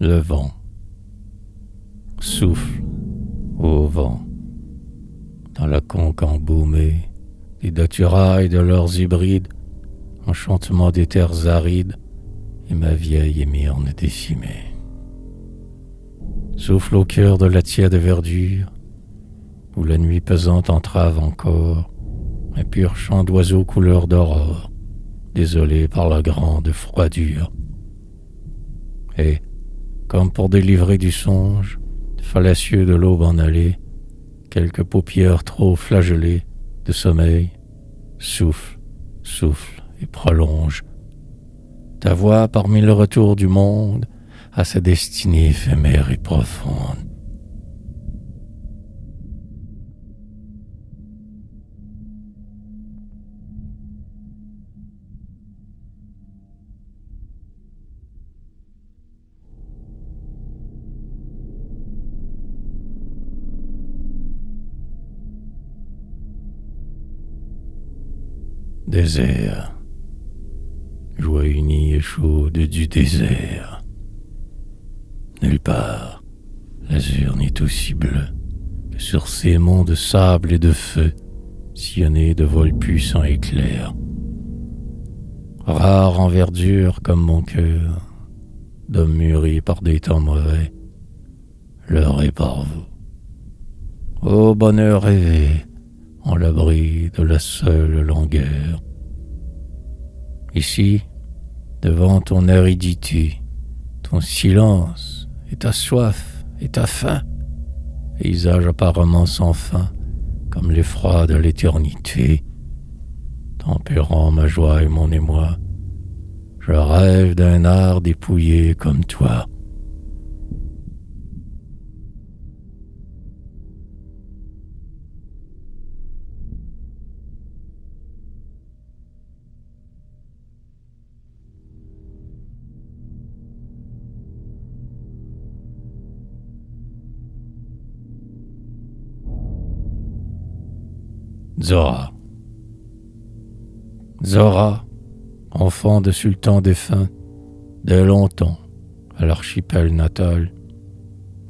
Le vent souffle au vent dans la conque embaumée des daturailles de leurs hybrides, enchantement des terres arides et ma vieille émirne décimée. Souffle au cœur de la tiède verdure, où la nuit pesante entrave encore un pur chant d'oiseaux couleur d'aurore, désolé par la grande froidure. Et, comme pour délivrer du songe, fallacieux de l'aube en allée, quelques paupières trop flagellées de sommeil, souffle et prolonge. Ta voix parmi le retour du monde à sa destinée éphémère et profonde. Désert, joie unie et chaude du désert. Nulle part, l'azur n'est aussi bleu que sur ces monts de sable et de feu, sillonnés de vols puissants et clairs. Rare en verdure comme mon cœur, d'homme mûri par des temps mauvais, l'heure est par vous. Ô bonheur rêvé, en l'abri de la seule longueur. Ici, devant ton aridité, ton silence et ta soif et ta faim, paysage apparemment sans fin, comme l'effroi de l'éternité, tempérant ma joie et mon émoi, je rêve d'un art dépouillé comme toi. Zora. Zora, enfant de sultan défunt, dès longtemps, à l'archipel natal,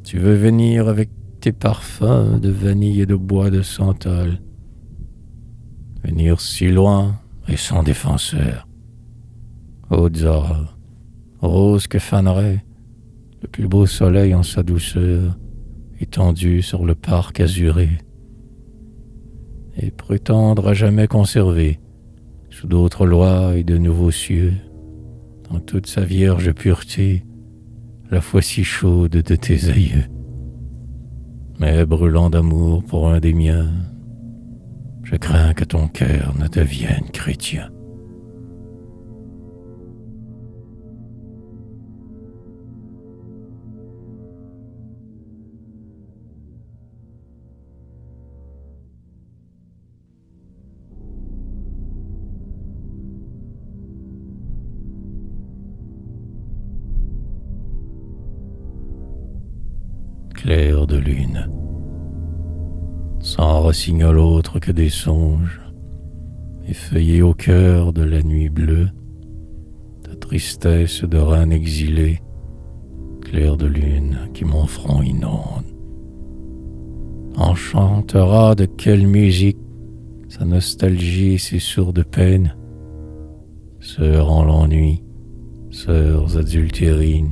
tu veux venir avec tes parfums de vanille et de bois de santal, venir si loin et sans défenseur. Ô Zora, rose que fanerait le plus beau soleil en sa douceur, étendu sur le parc azuré, et prétendre à jamais conserver, sous d'autres lois et de nouveaux cieux, dans toute sa vierge pureté, la foi si chaude de tes aïeux. Mais brûlant d'amour pour un des miens, je crains que ton cœur ne devienne chrétien. Clair de lune, sans rossignol autre que des songes, effeuillé au cœur de la nuit bleue, ta tristesse de reine exilée, clair de lune qui mon front inonde, enchantera de quelle musique sa nostalgie et ses sourdes peines, sœurs en l'ennui, sœurs adultérines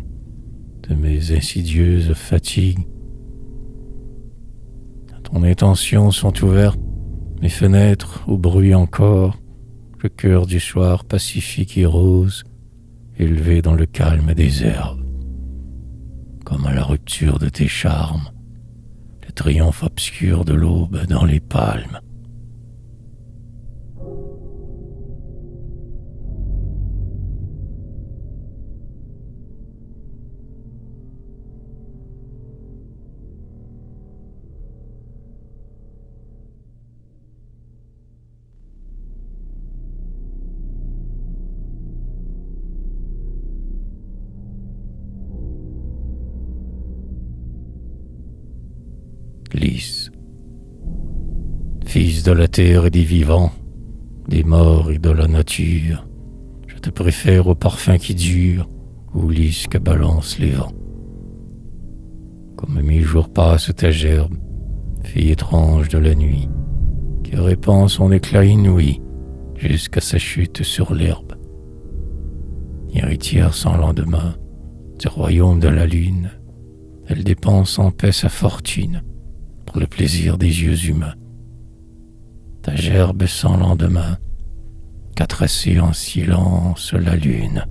de mes insidieuses fatigues. Ton intention sont ouvertes, mes fenêtres au bruit encore, le cœur du soir pacifique et rose, élevé dans le calme des herbes. Comme à la rupture de tes charmes, le triomphe obscur de l'aube dans les palmes. Lys, fils de la terre et des vivants, des morts et de la nature, je te préfère au parfum qui dure, au lys que balancent les vents. Comme mi-jour passe ta gerbe, fille étrange de la nuit, qui répand son éclat inouï jusqu'à sa chute sur l'herbe. Héritière sans lendemain du royaume de la lune, elle dépense en paix sa fortune pour le plaisir des yeux humains. Ta gerbe sans lendemain qu'a tracé en silence la lune.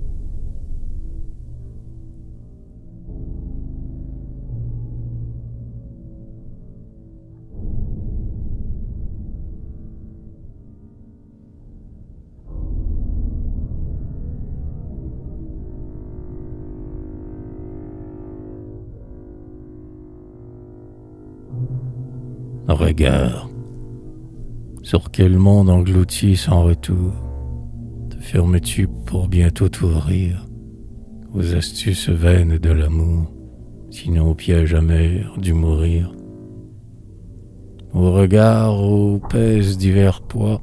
Regard, sur quel monde englouti sans retour te fermes-tu pour bientôt t'ouvrir aux astuces vaines de l'amour, sinon au piège amer du mourir? Au regard où pèsent divers poids,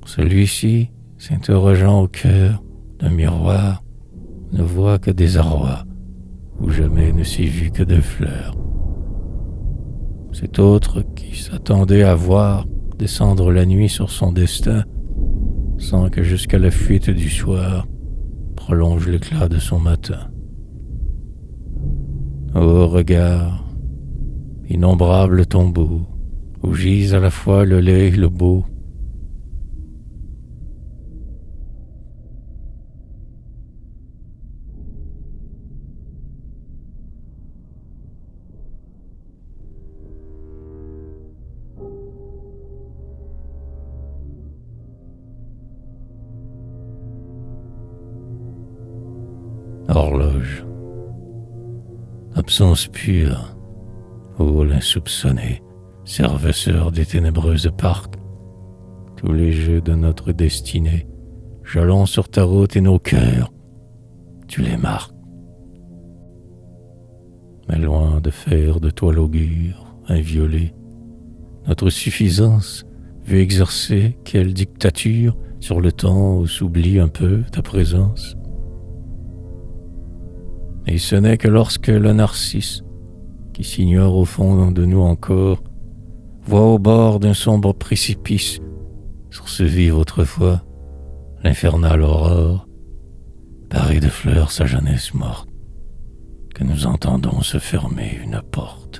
celui-ci, s'interrogeant au cœur d'un miroir, ne voit que désarroi, où jamais ne s'est vu que de fleurs. Cet autre qui s'attendait à voir descendre la nuit sur son destin, sans que jusqu'à la fuite du soir prolonge l'éclat de son matin. Ô regard, innombrables tombeaux, où gisent à la fois le laid et le beau, horloge, absence pure, ô l'insoupçonné, servisseur des ténébreuses parcs, tous les jeux de notre destinée, jalons sur ta route et nos cœurs, tu les marques. Mais loin de faire de toi l'augure inviolé, notre suffisance veut exercer quelle dictature sur le temps où s'oublie un peu ta présence. Et ce n'est que lorsque le narcisse, qui s'ignore au fond de nous encore, voit au bord d'un sombre précipice, sur ce vivre autrefois, l'infernale aurore, parée de fleurs sa jeunesse morte, que nous entendons se fermer une porte.